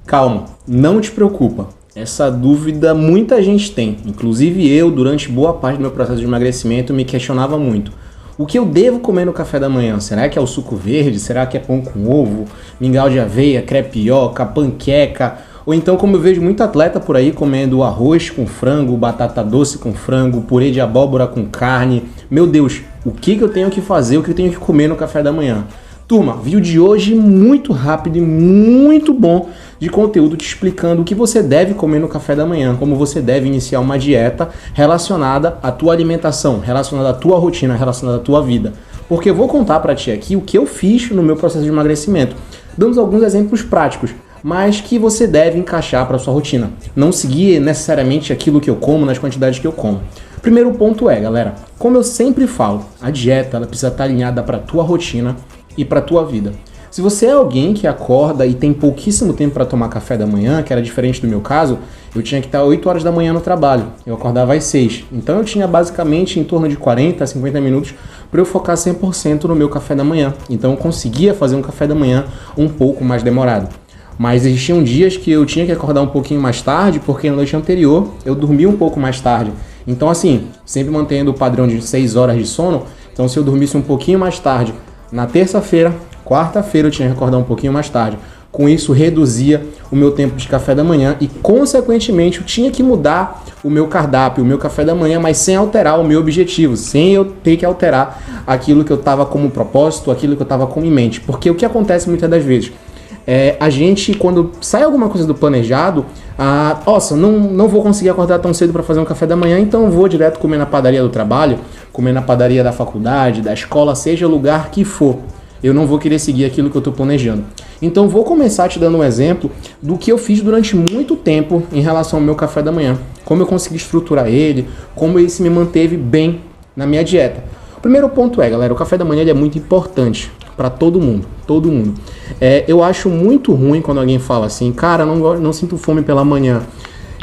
Calma, não te preocupa. Essa dúvida muita gente tem, inclusive eu, durante boa parte do meu processo de emagrecimento, me questionava muito. O que eu devo comer no café da manhã? Será que é o suco verde? Será que é pão com ovo? Mingau de aveia, crepioca, panqueca? Ou então, como eu vejo muito atleta por aí comendo arroz com frango, batata doce com frango, purê de abóbora com carne. Meu Deus, o que eu tenho que fazer, o que eu tenho que comer no café da manhã? Turma, vídeo de hoje muito rápido e muito bom de conteúdo te explicando o que você deve comer no café da manhã, como você deve iniciar uma dieta relacionada à tua alimentação, relacionada à tua rotina, relacionada à tua vida. Porque eu vou contar pra ti aqui o que eu fiz no meu processo de emagrecimento, dando alguns exemplos práticos, mas que você deve encaixar para sua rotina. Não seguir necessariamente aquilo que eu como nas quantidades que eu como. Primeiro ponto é, galera, como eu sempre falo, a dieta ela precisa estar alinhada para tua rotina e para tua vida. Se você é alguém que acorda e tem pouquíssimo tempo para tomar café da manhã, que era diferente do meu caso, eu tinha que estar 8 horas da manhã no trabalho, eu acordava às 6. Então eu tinha basicamente em torno de 40 a 50 minutos para eu focar 100% no meu café da manhã. Então eu conseguia fazer um café da manhã um pouco mais demorado. Mas existiam dias que eu tinha que acordar um pouquinho mais tarde, porque na noite anterior eu dormia um pouco mais tarde. Então assim, sempre mantendo o padrão de 6 horas de sono, então se eu dormisse um pouquinho mais tarde, na terça-feira, quarta-feira eu tinha que acordar um pouquinho mais tarde. Com isso, reduzia o meu tempo de café da manhã e, consequentemente, eu tinha que mudar o meu cardápio, o meu café da manhã, mas sem alterar o meu objetivo, sem eu ter que alterar aquilo que eu estava como propósito, aquilo que eu estava com em mente. Porque o que acontece muitas das vezes? A gente, quando sai alguma coisa do planejado, nossa, não vou conseguir acordar tão cedo para fazer um café da manhã, então eu vou direto comer na padaria do trabalho, comer na padaria da faculdade, da escola, seja o lugar que for. Eu não vou querer seguir aquilo que eu estou planejando. Então vou começar te dando um exemplo do que eu fiz durante muito tempo em relação ao meu café da manhã. Como eu consegui estruturar ele, como ele se me manteve bem na minha dieta. O primeiro ponto é, galera, o café da manhã ele é muito importante para todo mundo, todo mundo. Eu acho muito ruim quando alguém fala assim, cara, não sinto fome pela manhã.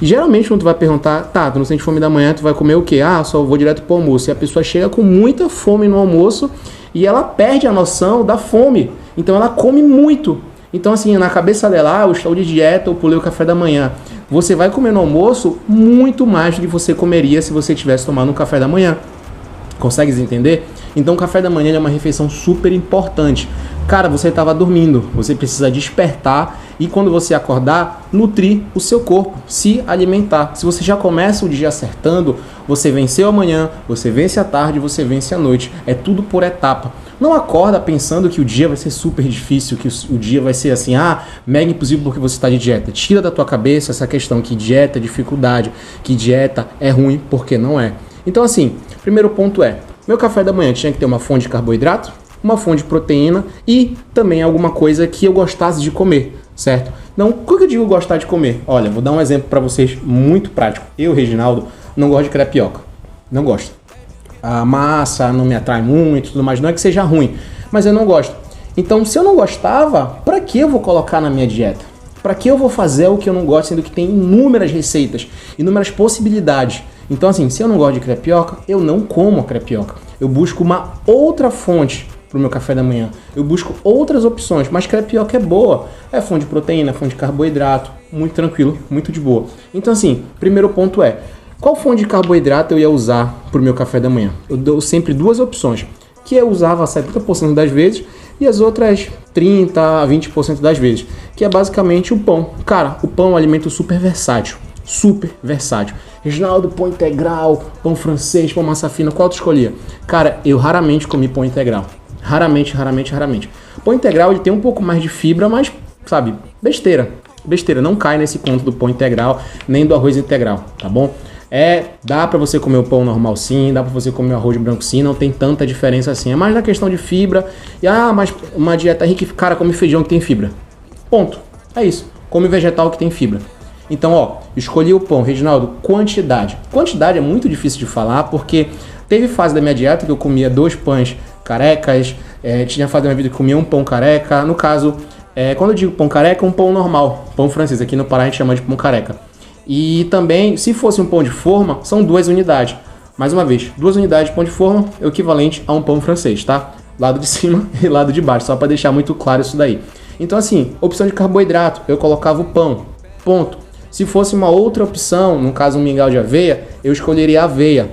E geralmente quando tu vai perguntar, tá, tu não sente fome da manhã, tu vai comer o quê? Só vou direto pro almoço. E a pessoa chega com muita fome no almoço e ela perde a noção da fome. Então ela come muito. Então assim, na cabeça dela, eu estou de dieta, eu pulei o café da manhã. Você vai comer no almoço muito mais do que você comeria se você tivesse tomado um café da manhã. Consegues entender? Então o café da manhã é uma refeição super importante. Cara, você estava dormindo, você precisa despertar e quando você acordar, nutrir o seu corpo, se alimentar. Se você já começa o dia acertando, você venceu a manhã, você vence a tarde, você vence a noite. É tudo por etapa. Não acorda pensando que o dia vai ser super difícil, que o dia vai ser assim, mega impossível porque você está de dieta. Tira da tua cabeça essa questão que dieta é dificuldade, que dieta é ruim, porque não é. Então assim, primeiro ponto é, meu café da manhã tinha que ter uma fonte de carboidrato, uma fonte de proteína e também alguma coisa que eu gostasse de comer, certo? Então, o que eu digo gostar de comer? Olha, vou dar um exemplo para vocês muito prático. Eu, Reginaldo, não gosto de crepioca. Não gosto. A massa não me atrai muito, tudo mais. Não é que seja ruim, mas eu não gosto. Então, se eu não gostava, para que eu vou colocar na minha dieta? Para que eu vou fazer o que eu não gosto, sendo que tem inúmeras receitas, inúmeras possibilidades? Então, assim, se eu não gosto de crepioca, eu não como a crepioca. Eu busco uma outra fonte para o meu café da manhã. Eu busco outras opções, mas crepioca é boa. É fonte de proteína, fonte de carboidrato, muito tranquilo, muito de boa. Então, assim, primeiro ponto é, qual fonte de carboidrato eu ia usar para o meu café da manhã? Eu dou sempre duas opções, que eu usava 70% das vezes e as outras 30% a 20% das vezes, que é basicamente o pão. Cara, o pão é um alimento super versátil. Super versátil. Reginaldo, pão integral, pão francês, pão massa fina, qual tu escolhia? Cara, eu raramente comi pão integral. Raramente. Pão integral ele tem um pouco mais de fibra, mas, sabe, besteira. Besteira, não cai nesse conto do pão integral, nem do arroz integral, tá bom? Dá pra você comer o pão normal sim, dá pra você comer o arroz branco sim, não tem tanta diferença assim. É mais na questão de fibra. E, mas uma dieta rica, cara, come feijão que tem fibra. Ponto. É isso. Come vegetal que tem fibra. Então, escolhi o pão, Reginaldo, quantidade. Quantidade é muito difícil de falar, porque teve fase da minha dieta que eu comia 2 pães carecas, tinha fase da minha vida que comia um pão careca. No caso, quando eu digo pão careca, um pão normal, pão francês. Aqui no Pará a gente chama de pão careca. E também, se fosse um pão de forma, são 2 unidades. Mais uma vez, 2 unidades de pão de forma é o equivalente a um pão francês, tá? Lado de cima e lado de baixo, só para deixar muito claro isso daí. Então assim, opção de carboidrato, eu colocava o pão, ponto. Se fosse uma outra opção, no caso um mingau de aveia, eu escolheria a aveia,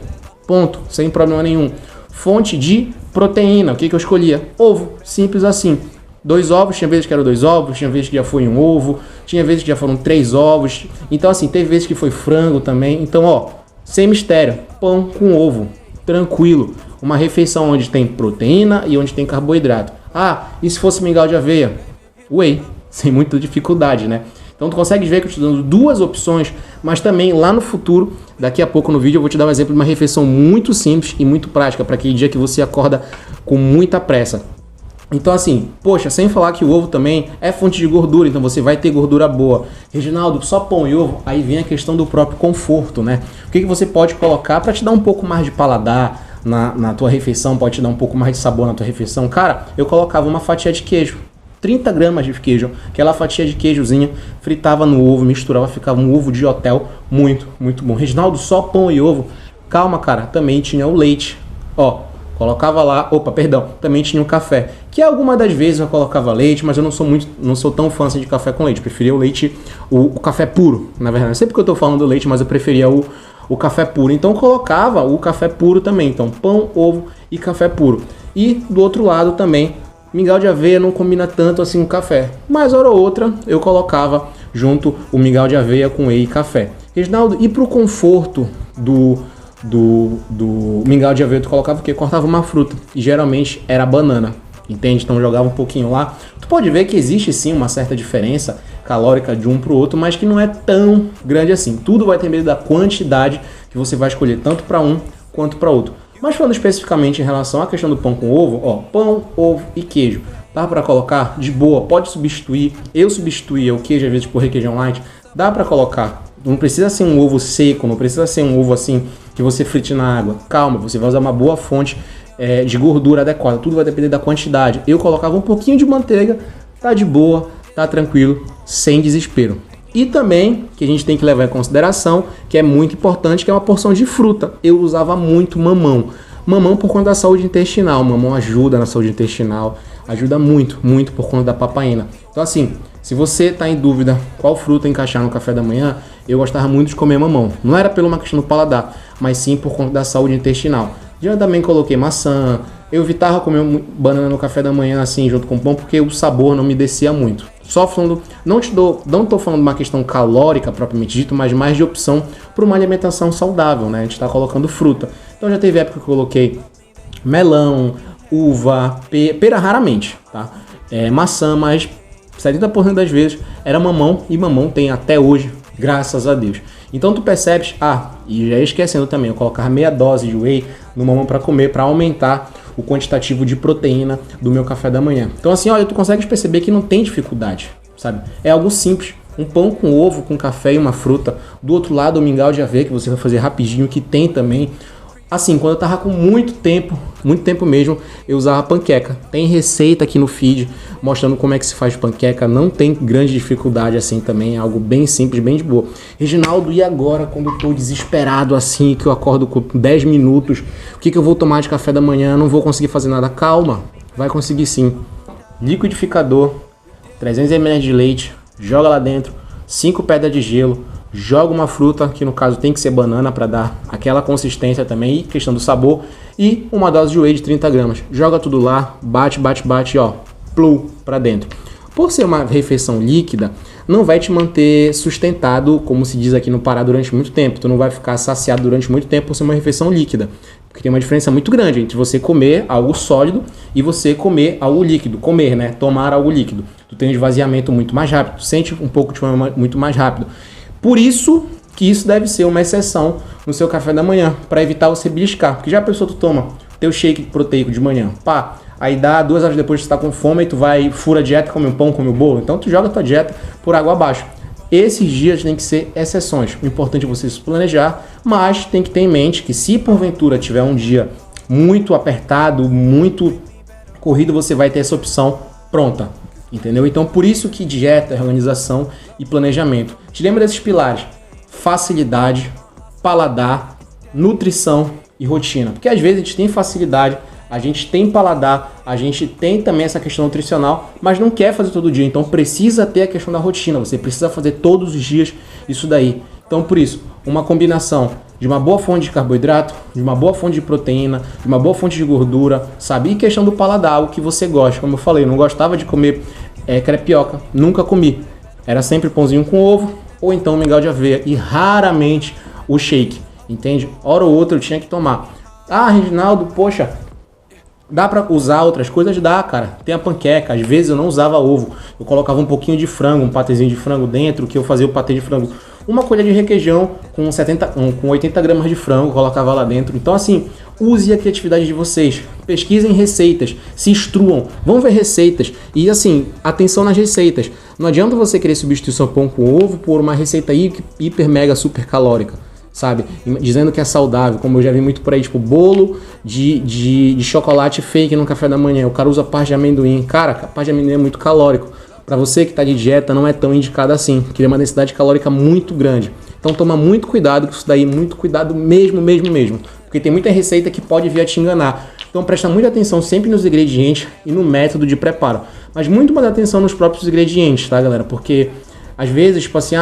ponto, sem problema nenhum. Fonte de proteína, o que eu escolhia? Ovo, simples assim. 2 ovos, tinha vezes que eram 2 ovos, tinha vezes que já foi um ovo, tinha vezes que já foram 3 ovos. Então assim, teve vezes que foi frango também. Então ó, sem mistério, pão com ovo, tranquilo. Uma refeição onde tem proteína e onde tem carboidrato. Ah, e se fosse mingau de aveia? Whey, sem muita dificuldade, né? Então tu consegue ver que eu estou dando 2 opções, mas também lá no futuro, daqui a pouco no vídeo, eu vou te dar um exemplo de uma refeição muito simples e muito prática, para aquele dia que você acorda com muita pressa. Então assim, poxa, sem falar que o ovo também é fonte de gordura, então você vai ter gordura boa. Reginaldo, só pão e ovo? Aí vem a questão do próprio conforto, né? O que você pode colocar para te dar um pouco mais de paladar na tua refeição, pode te dar um pouco mais de sabor na tua refeição? Cara, eu colocava uma fatia de queijo, 30 gramas de queijo, aquela fatia de queijozinha, fritava no ovo, misturava, ficava um ovo de hotel, muito, muito bom. Reginaldo, só pão e ovo? Calma, cara, também tinha o leite, ó, colocava lá, também tinha o café, que algumas das vezes eu colocava leite, mas eu não sou tão fã assim de café com leite, preferia o leite, o café puro, na verdade, não sei porque eu tô falando do leite, mas eu preferia o café puro, então eu colocava o café puro também, então pão, ovo e café puro. E do outro lado também, mingau de aveia não combina tanto assim com café, mas hora ou outra eu colocava junto o mingau de aveia com whey e café. Reginaldo, e pro conforto do mingau de aveia, tu colocava o quê? Cortava uma fruta, e geralmente era banana, entende? Então jogava um pouquinho lá. Tu pode ver que existe sim uma certa diferença calórica de um pro outro, mas que não é tão grande assim. Tudo vai depender da quantidade que você vai escolher, tanto para um quanto para outro. Mas falando especificamente em relação à questão do pão com ovo, ó, pão, ovo e queijo, dá para colocar de boa, pode substituir. Eu substituía o queijo às vezes por requeijão light, dá para colocar. Não precisa ser um ovo seco, não precisa ser um ovo assim que você frite na água. Calma, você vai usar uma boa fonte de gordura adequada. Tudo vai depender da quantidade. Eu colocava um pouquinho de manteiga, tá de boa, tá tranquilo, sem desespero. E também, que a gente tem que levar em consideração, que é muito importante, que é uma porção de fruta. Eu usava muito mamão. Mamão por conta da saúde intestinal. Mamão ajuda na saúde intestinal, ajuda muito, muito por conta da papaina. Então assim, se você está em dúvida qual fruta encaixar no café da manhã, eu gostava muito de comer mamão. Não era pela uma questão do paladar, mas sim por conta da saúde intestinal. Já também coloquei maçã. Eu evitava comer banana no café da manhã assim, junto com pão, porque o sabor não me descia muito. Só falando, não tô falando de uma questão calórica propriamente dito, mas mais de opção para uma alimentação saudável, né? A gente está colocando fruta. Então já teve época que eu coloquei melão, uva, pera raramente, tá? Maçã, mas 70% das vezes era mamão, e mamão tem até hoje, graças a Deus. Então tu percebes, e já esquecendo também, eu colocar meia dose de whey no mamão para comer, para aumentar o quantitativo de proteína do meu café da manhã. Então assim, olha, tu consegues perceber que não tem dificuldade, sabe? É algo simples, um pão com ovo, com café e uma fruta. Do outro lado, o mingau de aveia, que você vai fazer rapidinho, que tem também. Assim, quando eu tava com muito tempo mesmo, eu usava panqueca. Tem receita aqui no feed mostrando como é que se faz panqueca. Não tem grande dificuldade assim também, é algo bem simples, bem de boa. Reginaldo, e agora quando eu tô desesperado assim, que eu acordo com 10 minutos, o que eu vou tomar de café da manhã? Não vou conseguir fazer nada. Calma, vai conseguir sim. Liquidificador, 300 ml de leite, joga lá dentro, 5 pedras de gelo, joga uma fruta, que no caso tem que ser banana para dar aquela consistência também e questão do sabor, e uma dose de whey de 30 gramas. Joga tudo lá, bate, ó, plum, para dentro. Por ser uma refeição líquida, não vai te manter sustentado, como se diz aqui no Pará, durante muito tempo. Tu não vai ficar saciado durante muito tempo por ser uma refeição líquida. Porque tem uma diferença muito grande entre você comer algo sólido e você comer algo líquido. Comer, né? Tomar algo líquido. Tu tem um esvaziamento muito mais rápido, tu sente um pouco de fome muito mais rápido. Por isso que isso deve ser uma exceção no seu café da manhã, para evitar você beliscar. Porque já a pessoa, tu toma teu shake proteico de manhã, aí dá 2 horas depois que você tá com fome e tu vai, fura a dieta, come um pão, come um bolo. Então tu joga a tua dieta por água abaixo. Esses dias tem que ser exceções. O importante é você se planejar, mas tem que ter em mente que se porventura tiver um dia muito apertado, muito corrido, você vai ter essa opção pronta. Entendeu? Então, por isso que dieta, organização e planejamento. Te lembra desses pilares? Facilidade, paladar, nutrição e rotina. Porque às vezes a gente tem facilidade, a gente tem paladar, a gente tem também essa questão nutricional, mas não quer fazer todo dia, então precisa ter a questão da rotina, você precisa fazer todos os dias isso daí. Então por isso, uma combinação de uma boa fonte de carboidrato, de uma boa fonte de proteína, de uma boa fonte de gordura, sabe? E questão do paladar, algo que você gosta, como eu falei, eu não gostava de comer crepioca, nunca comi, era sempre pãozinho com ovo, ou então mingau de aveia, e raramente o shake, entende? Hora ou outra eu tinha que tomar. Ah, Reginaldo, poxa, dá pra usar outras coisas? Dá, cara. Tem a panqueca. Às vezes eu não usava ovo. Eu colocava um pouquinho de frango, um patezinho de frango dentro, que eu fazia o patê de frango. Uma colher de requeijão com 80 gramas de frango, colocava lá dentro. Então, assim, use a criatividade de vocês. Pesquisem receitas, se instruam, vão ver receitas. E, assim, atenção nas receitas. Não adianta você querer substituir seu pão com ovo por uma receita hiper, mega, super calórica, sabe? Dizendo que é saudável, como eu já vi muito por aí, tipo bolo de chocolate fake no café da manhã. O cara usa parte de amendoim. Cara, a parte de amendoim é muito calórico. Para você que tá de dieta, não é tão indicado assim, que é uma densidade calórica muito grande. Então toma muito cuidado com isso daí, muito cuidado mesmo. Porque tem muita receita que pode vir a te enganar. Então presta muita atenção sempre nos ingredientes e no método de preparo. Mas muito mais atenção nos próprios ingredientes, tá, galera? Porque às vezes, tipo assim,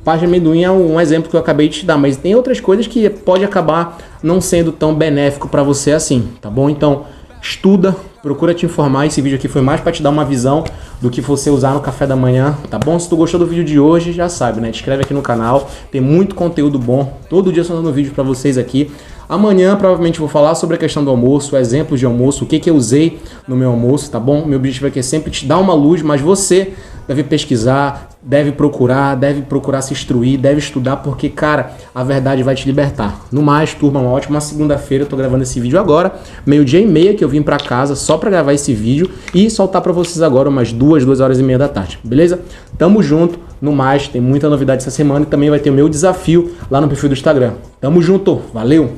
parte de amendoim é um exemplo que eu acabei de te dar, mas tem outras coisas que pode acabar não sendo tão benéfico para você assim, tá bom? Então, estuda, procura te informar. Esse vídeo aqui foi mais para te dar uma visão do que você usar no café da manhã, tá bom? Se tu gostou do vídeo de hoje, já sabe, né? Te inscreve aqui no canal, tem muito conteúdo bom. Todo dia eu estou dando vídeo para vocês aqui. Amanhã provavelmente vou falar sobre a questão do almoço, exemplos de almoço, o que eu usei no meu almoço, tá bom? Meu objetivo aqui é sempre te dar uma luz, mas você deve pesquisar, deve procurar se instruir, deve estudar, porque, cara, a verdade vai te libertar. No mais, turma, uma ótima segunda-feira. Eu tô gravando esse vídeo agora, 12h30 que eu vim pra casa só pra gravar esse vídeo e soltar pra vocês agora umas 2h30 da tarde, beleza? Tamo junto. No mais, tem muita novidade essa semana e também vai ter o meu desafio lá no perfil do Instagram. Tamo junto, valeu!